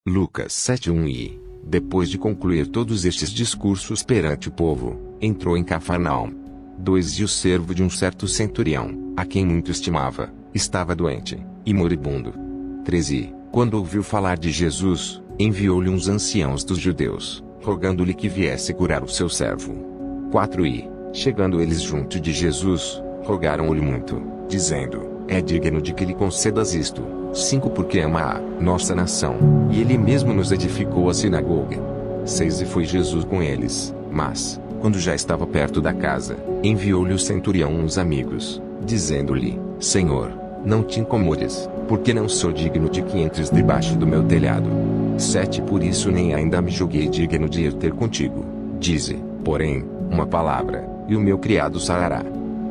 Lucas 7:1 E, depois de concluir todos estes discursos perante o povo, entrou em Cafarnaum. 2 E o servo de um certo centurião, a quem muito estimava, estava doente, e moribundo. 3 E, quando ouviu falar de Jesus, enviou-lhe uns anciãos dos judeus, rogando-lhe que viesse curar o seu servo. 4 E, chegando eles junto de Jesus, rogaram-lhe muito, dizendo: é digno de que lhe concedas isto. 5 Porque ama a nossa nação, e ele mesmo nos edificou a sinagoga. 6 E foi Jesus com eles, mas, quando já estava perto da casa, enviou-lhe o centurião uns amigos, dizendo-lhe: Senhor, não te incomodes, porque não sou digno de que entres debaixo do meu telhado. 7 Por isso nem ainda me julguei digno de ir ter contigo. Dize, porém, uma palavra, e o meu criado sarará.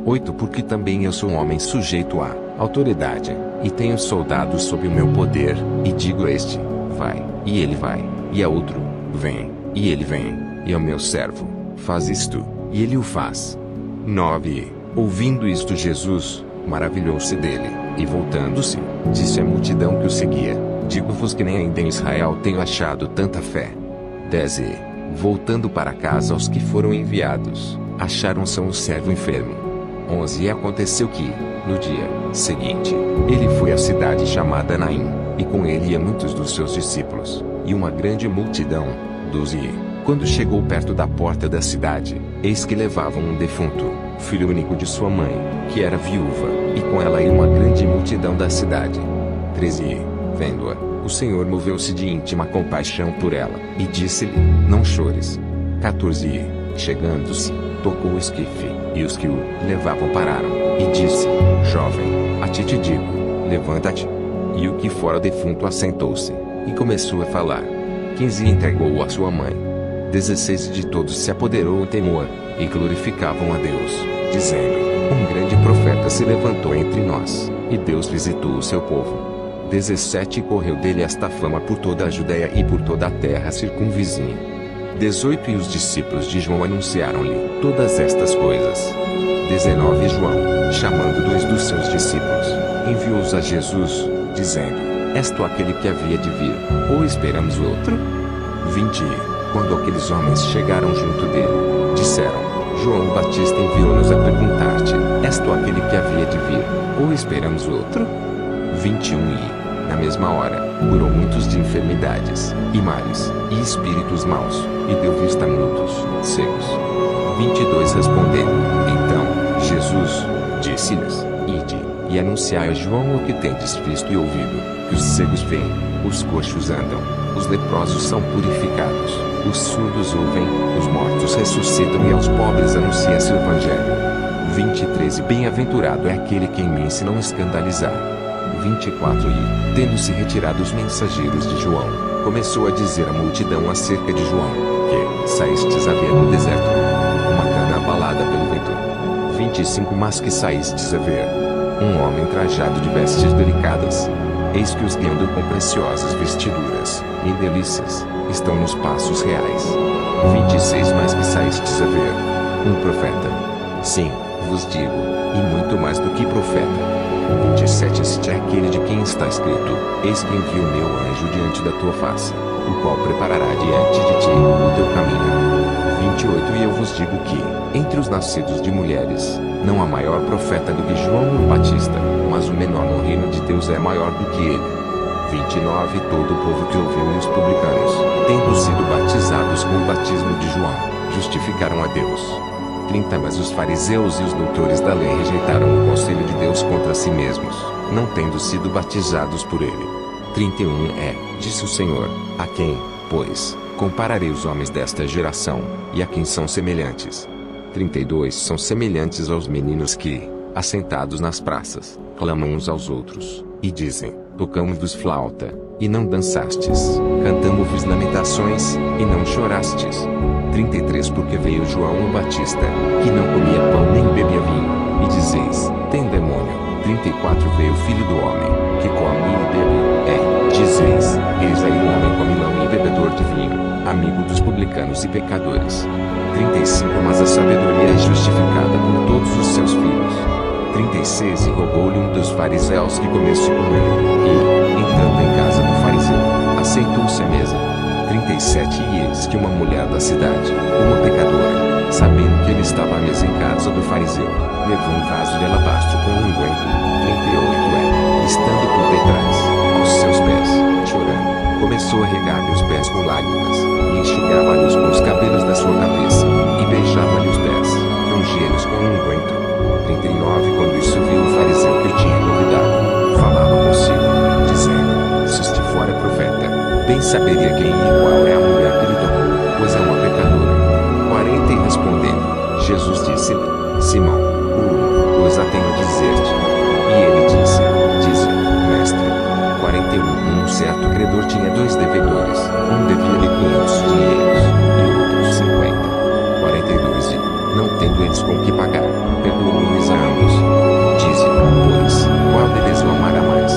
8 Porque também eu sou um homem sujeito à autoridade, e tenho soldados sob o meu poder, e digo a este: vai, e ele vai, e a outro: vem, e ele vem, e ao meu servo: faz isto, e ele o faz. 9 E, ouvindo isto Jesus, maravilhou-se dele, e voltando-se, disse à multidão que o seguia: digo-vos que nem ainda em Israel tenho achado tanta fé. 10 E, voltando para casa aos que foram enviados, acharam são o servo enfermo. 11 E aconteceu que, no dia seguinte, ele foi à cidade chamada Naim, e com ele ia muitos dos seus discípulos, e uma grande multidão. 12 E, quando chegou perto da porta da cidade, eis que levavam um defunto, filho único de sua mãe, que era viúva, e com ela ia uma grande multidão da cidade. 13 E, vendo-a, o Senhor moveu-se de íntima compaixão por ela, e disse-lhe: não chores. 14 E, chegando-se, tocou o esquife, e os que o levavam pararam, e disse: jovem, a ti te digo, levanta-te. E o que fora defunto assentou-se, e começou a falar. 15 E entregou-o à sua mãe. 16 De todos se apoderou o temor, e glorificavam a Deus, dizendo: um grande profeta se levantou entre nós, e Deus visitou o seu povo. 17 Correu dele esta fama por toda a Judéia e por toda a terra circunvizinha. 18 E os discípulos de João anunciaram-lhe todas estas coisas. 19 João, chamando 2 dos seus discípulos, enviou-os a Jesus, dizendo: és tu aquele que havia de vir, ou esperamos outro? 20 E, quando aqueles homens chegaram junto dele, disseram: João Batista enviou-nos a perguntar-te: és tu aquele que havia de vir, ou esperamos outro? 21 E, na mesma hora, curou muitos de enfermidades, e males, e espíritos maus, e deu vista a muitos cegos. 22 Respondendo, então, Jesus, disse-lhes: ide, e anunciai a João o que tendes visto e ouvido, que os cegos veem, os coxos andam, os leprosos são purificados, os surdos ouvem, os mortos ressuscitam e aos pobres anuncia-se o Evangelho. 23 E bem-aventurado é aquele que em mim se não escandalizar. 24 E, tendo-se retirado os mensageiros de João, começou a dizer à multidão acerca de João, que saístes a ver no deserto uma cana abalada pelo vento. 25 Mas que saístes a ver um homem trajado de vestes delicadas. Eis que os guiando com preciosas vestiduras, e delícias, estão nos passos reais. 26 Mas que saístes a ver um profeta. Sim, vos digo, e muito mais do que profeta. 27 Este é aquele de quem está escrito: eis que envio o meu anjo diante da tua face, o qual preparará diante de ti o teu caminho. 28 E eu vos digo que, entre os nascidos de mulheres, não há maior profeta do que João o Batista, mas o menor no reino de Deus é maior do que ele. 29 Todo o povo que ouviu e os publicanos, tendo sido batizados com o batismo de João, justificaram a Deus. 30 Mas os fariseus e os doutores da lei rejeitaram o conselho de Deus contra si mesmos, não tendo sido batizados por ele. 31 Disse o Senhor: a quem, pois, compararei os homens desta geração, e a quem são semelhantes? 32 São semelhantes aos meninos que, assentados nas praças, clamam uns aos outros, e dizem: tocamos-vos flauta, e não dançastes, cantamos-vos lamentações, e não chorastes. 33 Porque veio João o Batista, que não comia pão nem bebia vinho, e dizeis: tem demônio. 34 Veio o Filho do Homem, que come e bebe, dizeis: eis aí o homem comilão e bebedor de vinho, amigo dos publicanos e pecadores. 35 Mas a sabedoria é justificada por todos os seus filhos. 36 E rogou-lhe um dos fariseus que comesse com ele, e, entrando em casa do fariseu, sentou-se à mesa. 37 E eis que uma mulher da cidade, uma pecadora, sabendo que ele estava à mesa em casa do fariseu, levou um vaso de alabastro com unguento. 38 Estando por detrás, aos seus pés, chorando, começou a regar-lhe os pés com lágrimas, e enxugava-lhes com os cabelos da sua cabeça, e beijava-lhe os pés, e ungia-lhes com unguento. 39 Quando isso viu o fariseu que o tinha convidado, falava consigo, dizendo: se este fora profeta, bem saberia quem e qual é a mulher que lhe tocou, pois é uma pecadora. 40 E respondendo, Jesus disse-lhe: Simão, pois a tenho a dizer-te. E ele disse: dize, mestre. 41 Um certo credor tinha 2 devedores, um devia-lhe 500 dinheiros, e outro 50. 42 E, não tendo eles com que pagar, perdoou-lhes a ambos. Dize, pois, qual deles o amará mais?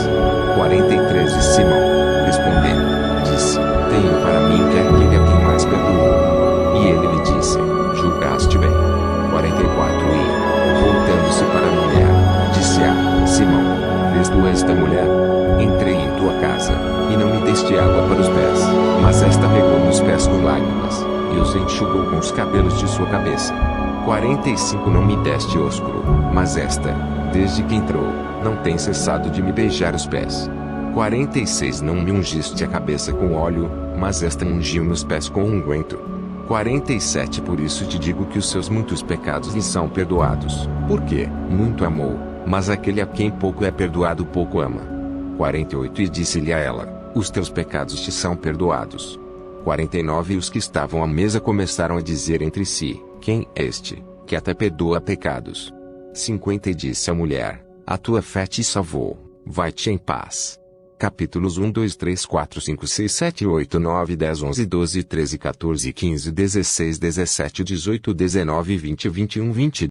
43 E Simão, respondendo, disse: tenho para mim que aquele a quem mais perdoou. E ele lhe disse: julgaste bem. 44 E, voltando-se para a mulher, disse a Simão: vês tu esta mulher? Entrei em tua casa, e não me deste água para os pés, mas esta regou meus pés com lágrimas, e os enxugou com os cabelos de sua cabeça. 45 Não me deste ósculo, mas esta, desde que entrou, não tem cessado de me beijar os pés. 46 Não me ungiste a cabeça com óleo, mas esta ungiu meus pés com unguento. 47 Por isso te digo que os seus muitos pecados lhe são perdoados, porque muito amou, mas aquele a quem pouco é perdoado pouco ama. 48 E disse-lhe a ela: os teus pecados te são perdoados. 49 E os que estavam à mesa começaram a dizer entre si: quem é este, que até perdoa pecados? 50 E disse a mulher: a tua fé te salvou, vai-te em paz. Capítulos 1, 2, 3, 4, 5, 6, 7, 8, 9, 10, 11, 12, 13, 14, 15, 16, 17, 18, 19, 20, 21, 22.